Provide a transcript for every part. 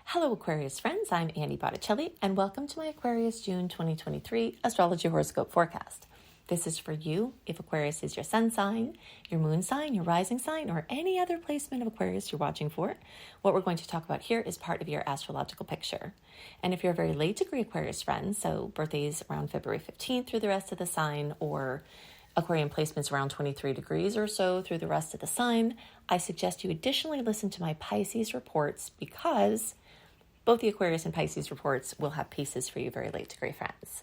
Hello Aquarius friends, I'm Annie Botticelli and welcome to my Aquarius June 2023 Astrology Horoscope Forecast. This is for you if Aquarius is your sun sign, your moon sign, your rising sign, or any other placement of Aquarius you're watching for. What we're going to talk about here is part of your astrological picture. And if you're a very late degree Aquarius friend, so birthdays around February 15th through the rest of the sign, or Aquarian placements around 23 degrees or so through the rest of the sign, I suggest you additionally listen to my Pisces reports because both the Aquarius and Pisces reports will have pieces for you very late degree friends.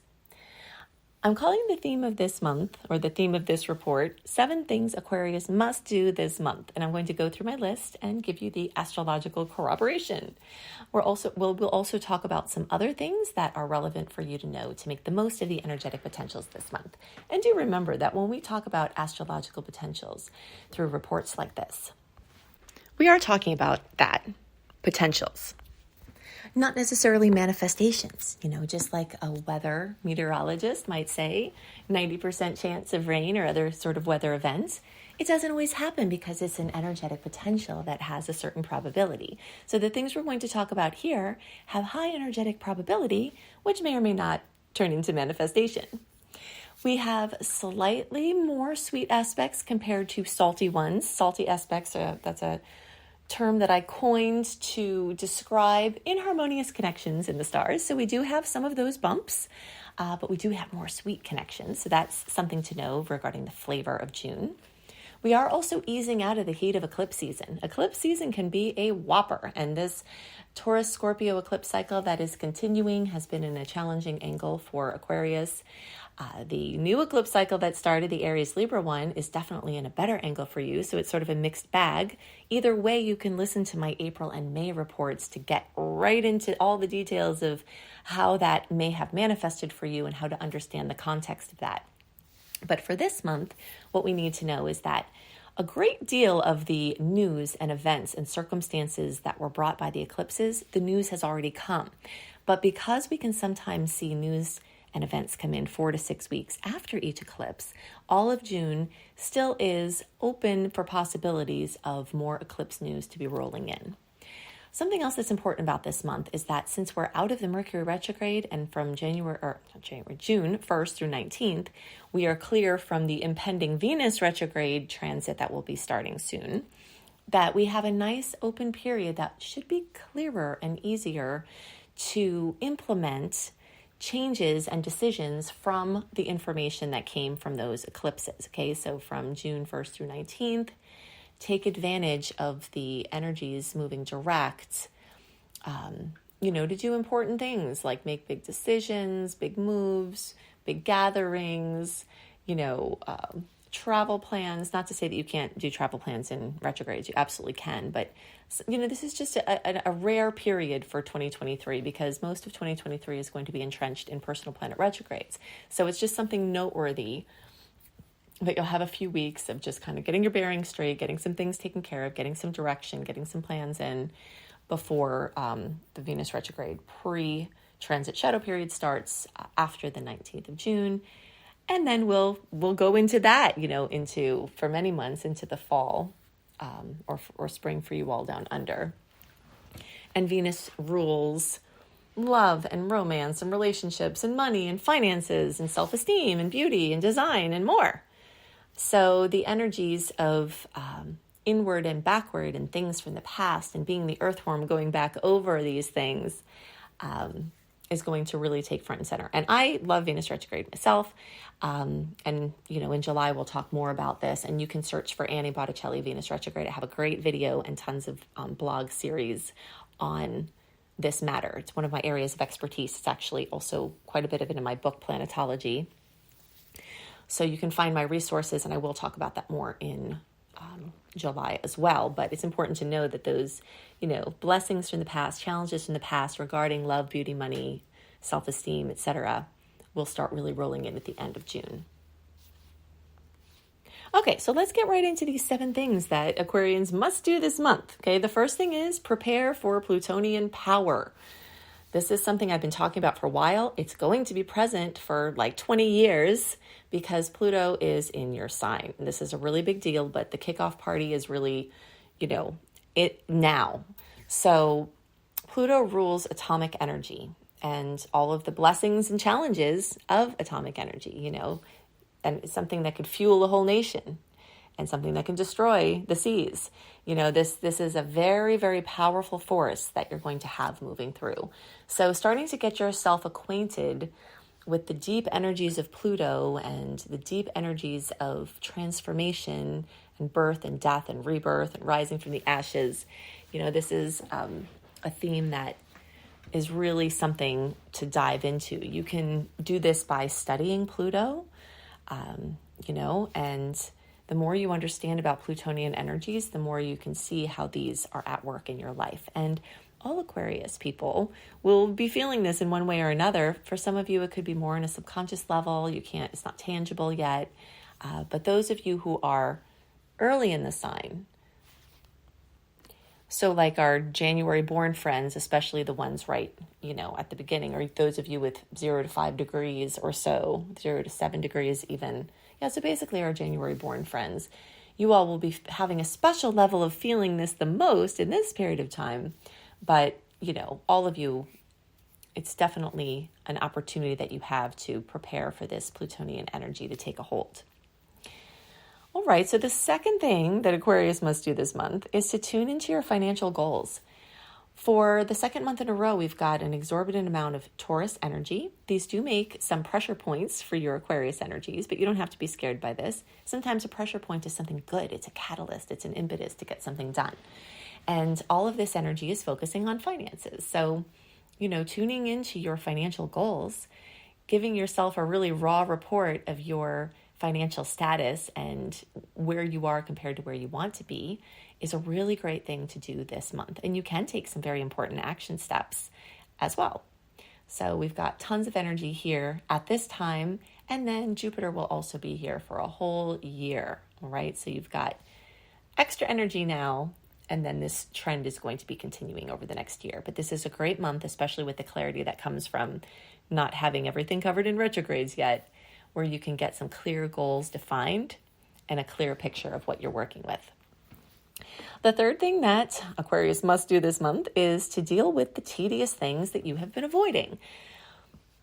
I'm calling the theme of this month, or the theme of this report, 7 things Aquarius must do this month. And I'm going to go through my list and give you the astrological corroboration. We'll also talk about some other things that are relevant for you to know to make the most of the energetic potentials this month. And do remember that when we talk about astrological potentials through reports like this, we are talking about that, potentials. Not necessarily manifestations, just like a weather meteorologist might say, 90% chance of rain or other sort of weather events. It doesn't always happen because it's an energetic potential that has a certain probability. So the things we're going to talk about here have high energetic probability, which may or may not turn into manifestation. We have slightly more sweet aspects compared to salty ones. Salty aspects, that's a term that I coined to describe inharmonious connections in the stars. So we do have some of those bumps, but we do have more sweet connections. So that's something to know regarding the flavor of June. We are also easing out of the heat of eclipse season. Eclipse season can be a whopper, and this Taurus-Scorpio eclipse cycle that is continuing has been in a challenging angle for Aquarius. The new eclipse cycle that started, the Aries-Libra one, is definitely in a better angle for you, so it's sort of a mixed bag. Either way, you can listen to my April and May reports to get right into all the details of how that may have manifested for you and how to understand the context of that. But for this month, what we need to know is that a great deal of the news and events and circumstances that were brought by the eclipses, the news has already come. But because we can sometimes see news and events come in 4 to 6 weeks after each eclipse, all of June still is open for possibilities of more eclipse news to be rolling in. Something else that's important about this month is that since we're out of the Mercury retrograde and from June 1st through 19th, we are clear from the impending Venus retrograde transit that will be starting soon, that we have a nice open period that should be clearer and easier to implement changes and decisions from the information that came from those eclipses. Okay, so from June 1st through 19th, take advantage of the energies moving direct, to do important things like make big decisions, big moves, big gatherings, travel plans. Not to say that you can't do travel plans in retrogrades, you absolutely can, but this is just a rare period for 2023 because most of 2023 is going to be entrenched in personal planet retrogrades. So it's just something noteworthy that you'll have a few weeks of just kind of getting your bearings straight, getting some things taken care of, getting some direction, getting some plans in before the Venus retrograde pre-transit shadow period starts after the 19th of June. And then we'll go into that, for many months into the fall or spring for you all down under. And Venus rules love and romance and relationships and money and finances and self-esteem and beauty and design and more. So the energies of inward and backward and things from the past and being the earthworm going back over these things is going to really take front and center. And I love Venus retrograde myself. In July, we'll talk more about this. And you can search for Annie Botticelli Venus retrograde. I have a great video and tons of blog series on this matter. It's one of my areas of expertise. It's actually also quite a bit of it in my book, Planetology. So you can find my resources, and I will talk about that more in July as well. But it's important to know that those, blessings from the past, challenges from the past regarding love, beauty, money, self-esteem, etc., will start really rolling in at the end of June. Okay, so let's get right into these 7 things that Aquarians must do this month. Okay, the first thing is prepare for plutonian power. This is something I've been talking about for a while. It's going to be present for like 20 years because Pluto is in your sign. And this is a really big deal, but the kickoff party is really, it now. So Pluto rules atomic energy and all of the blessings and challenges of atomic energy, and it's something that could fuel a whole nation and something that can destroy the seas. This is a very, very powerful force that you're going to have moving through. So starting to get yourself acquainted with the deep energies of Pluto and the deep energies of transformation and birth and death and rebirth and rising from the ashes. This is a theme that is really something to dive into. You can do this by studying Pluto, and the more you understand about Plutonian energies, the more you can see how these are at work in your life. And all Aquarius people will be feeling this in one way or another. For some of you, it could be more on a subconscious level. It's not tangible yet. But those of you who are early in the sign, so like our January born friends, especially the ones right, at the beginning, or those of you with 0 to 5 degrees or so, 0 to 7 degrees even. Yeah, so basically our January born friends, you all will be having a special level of feeling this the most in this period of time. But, all of you, it's definitely an opportunity that you have to prepare for this Plutonian energy to take a hold. All right, so the second thing that Aquarius must do this month is to tune into your financial goals. For the second month in a row, we've got an exorbitant amount of Taurus energy. These do make some pressure points for your Aquarius energies, but you don't have to be scared by this. Sometimes a pressure point is something good. It's a catalyst. It's an impetus to get something done. And all of this energy is focusing on finances. So, tuning into your financial goals, giving yourself a really raw report of your financial status and where you are compared to where you want to be is a really great thing to do this month. And you can take some very important action steps as well. So we've got tons of energy here at this time, and then Jupiter will also be here for a whole year. All right, so you've got extra energy now, and then this trend is going to be continuing over the next year. But this is a great month, especially with the clarity that comes from not having everything covered in retrogrades yet, where you can get some clear goals defined and a clear picture of what you're working with. The third thing that Aquarius must do this month is to deal with the tedious things that you have been avoiding.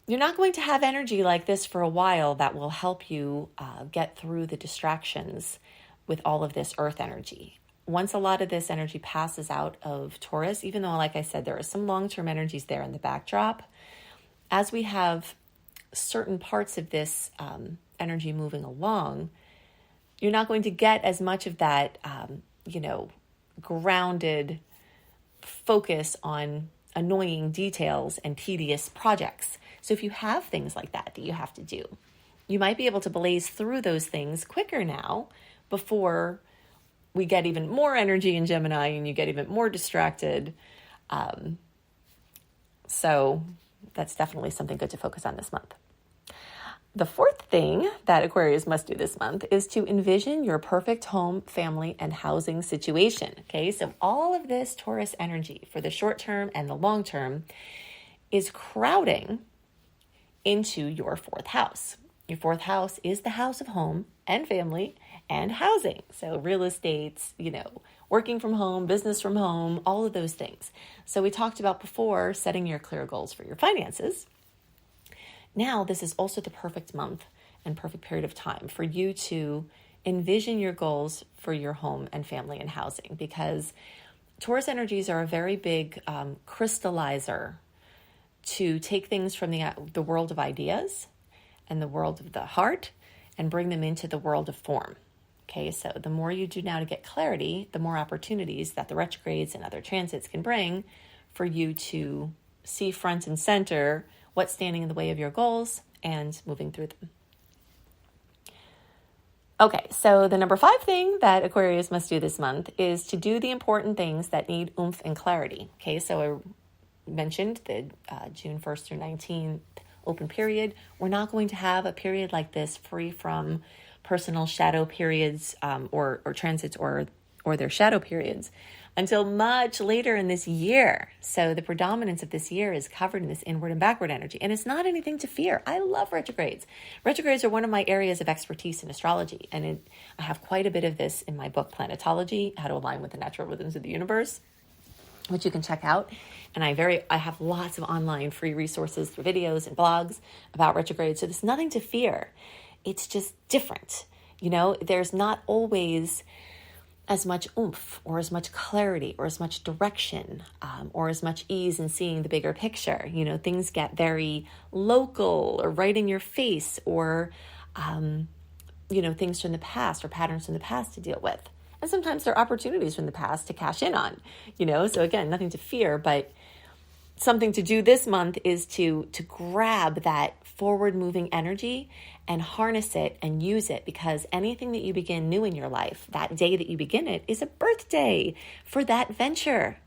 You're not going to have energy like this for a while that will help you get through the distractions with all of this earth energy. Once a lot of this energy passes out of Taurus, even though, like I said, there are some long-term energies there in the backdrop, as we have certain parts of this energy moving along, you're not going to get as much of that, grounded focus on annoying details and tedious projects. So if you have things like that you have to do, you might be able to blaze through those things quicker now before we get even more energy in Gemini and you get even more distracted. So that's definitely something good to focus on this month. The fourth thing that Aquarius must do this month is to envision your perfect home, family, and housing situation. Okay, so all of this Taurus energy for the short term and the long term is crowding into your fourth house. Your fourth house is the house of home and family and housing. So real estate, working from home, business from home, all of those things. So we talked about before setting your clear goals for your finances. Now, this is also the perfect month and perfect period of time for you to envision your goals for your home and family and housing, because Taurus energies are a very big crystallizer to take things from the world of ideas and the world of the heart and bring them into the world of form. Okay, so the more you do now to get clarity, the more opportunities that the retrogrades and other transits can bring for you to see front and center what's standing in the way of your goals and moving through them. Okay, so the number 5 thing that Aquarius must do this month is to do the important things that need oomph and clarity. Okay, so I mentioned the June 1st through 19th open period. We're not going to have a period like this free from personal shadow periods or transits or their shadow periods until much later in this year. So the predominance of this year is covered in this inward and backward energy. And it's not anything to fear. I love retrogrades. Retrogrades are one of my areas of expertise in astrology. And I have quite a bit of this in my book, Planetology, How to Align with the Natural Rhythms of the Universe. which you can check out. And I have lots of online free resources through videos and blogs about retrograde. So there's nothing to fear. It's just different. There's not always as much oomph or as much clarity or as much direction or as much ease in seeing the bigger picture. Things get very local or right in your face, or, things from the past or patterns from the past to deal with. And sometimes there are opportunities from the past to cash in on, so again, nothing to fear, but something to do this month is to grab that forward moving energy and harness it and use it, because anything that you begin new in your life, that day that you begin it, is a birthday for that venture.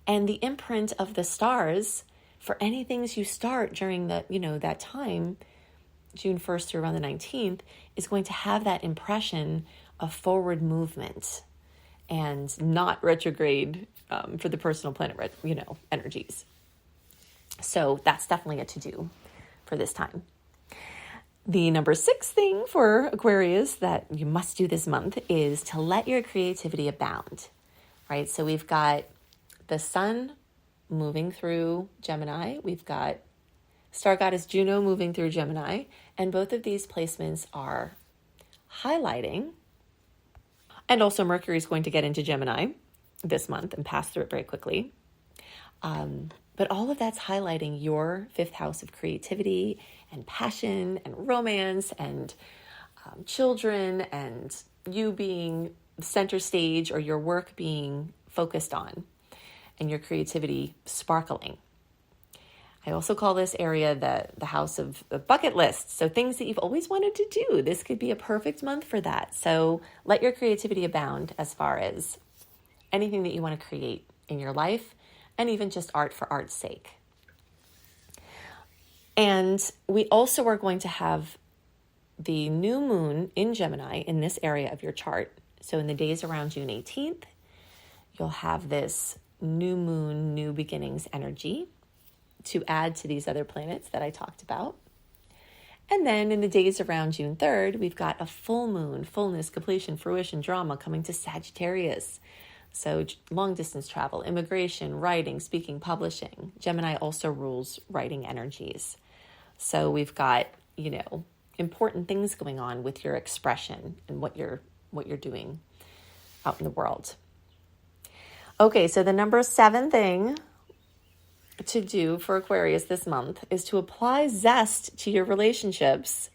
And the imprint of the stars for any things you start during that time, June 1st through around the 19th, is going to have that impression of forward movement and not retrograde for the personal planet, energies. So that's definitely a to-do for this time. The number 6 thing for Aquarius that you must do this month is to let your creativity abound, right? So we've got the sun moving through Gemini. We've got star goddess Juno moving through Gemini. And both of these placements are highlighting. And also Mercury is going to get into Gemini this month and pass through it very quickly. But all of that's highlighting your 5th house of creativity and passion and romance and children, and you being center stage, or your work being focused on and your creativity sparkling. I also call this area the house of bucket lists. So things that you've always wanted to do. This could be a perfect month for that. So let your creativity abound as far as anything that you want to create in your life, and even just art for art's sake. And we also are going to have the new moon in Gemini in this area of your chart. So in the days around June 18th, you'll have this new moon, new beginnings energy to add to these other planets that I talked about. And then in the days around June 3rd, we've got a full moon, fullness, completion, fruition, drama coming to Sagittarius. So long distance travel, immigration, writing, speaking, publishing. Gemini also rules writing energies. So we've got, important things going on with your expression and what you're doing out in the world. Okay, so the number 7 thing to do for Aquarius this month is to apply zest to your relationships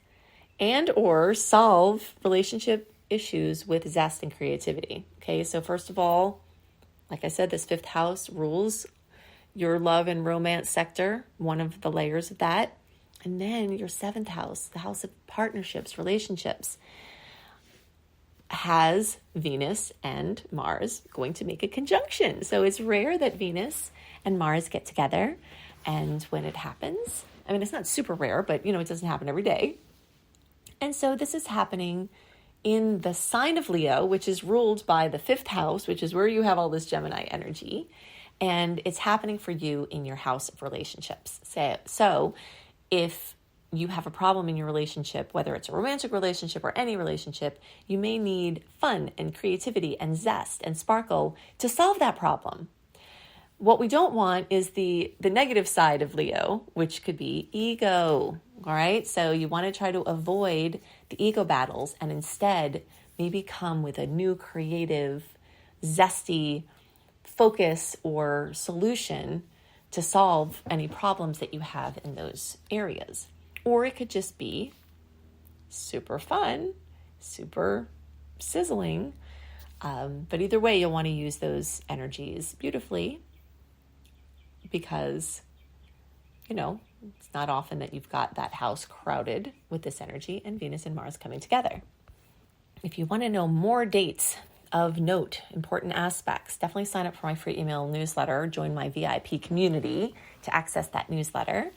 and or solve relationship issues with zest and creativity. Okay, so first of all, like I said, this 5th house rules your love and romance sector, one of the layers of that. And then your 7th house, the house of partnerships, relationships, has Venus and Mars going to make a conjunction. So it's rare that Venus and Mars get together. And when it happens, it's not super rare, but it doesn't happen every day. And so this is happening in the sign of Leo, which is ruled by the 5th house, which is where you have all this Gemini energy. And it's happening for you in your house of relationships. So if you have a problem in your relationship, whether it's a romantic relationship or any relationship, you may need fun and creativity and zest and sparkle to solve that problem. What we don't want is the negative side of Leo, which could be ego, all right? So you want to try to avoid the ego battles and instead maybe come with a new creative, zesty focus or solution to solve any problems that you have in those areas. Or it could just be super fun, super sizzling. But either way, you'll want to use those energies beautifully because, it's not often that you've got that house crowded with this energy and Venus and Mars coming together. If you want to know more dates of note, important aspects, definitely sign up for my free email newsletter, join my VIP community to access that newsletter.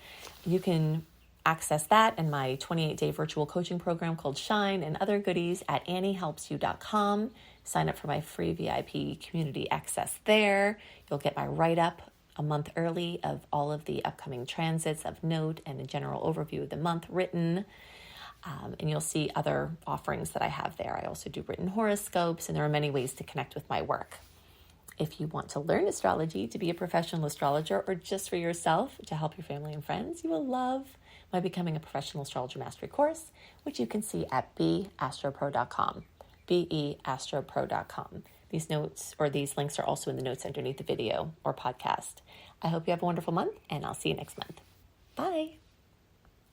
You can access that and my 28-day virtual coaching program called Shine and other goodies at anniehelpsyou.com. Sign up for my free VIP community access there. You'll get my write-up a month early of all of the upcoming transits of note and a general overview of the month written. And you'll see other offerings that I have there. I also do written horoscopes, and there are many ways to connect with my work. If you want to learn astrology to be a professional astrologer or just for yourself to help your family and friends, you will love my Becoming a Professional Astrologer Mastery Course, which you can see at beastropro.com, beastropro.com. These notes or these links are also in the notes underneath the video or podcast. I hope you have a wonderful month, and I'll see you next month. Bye.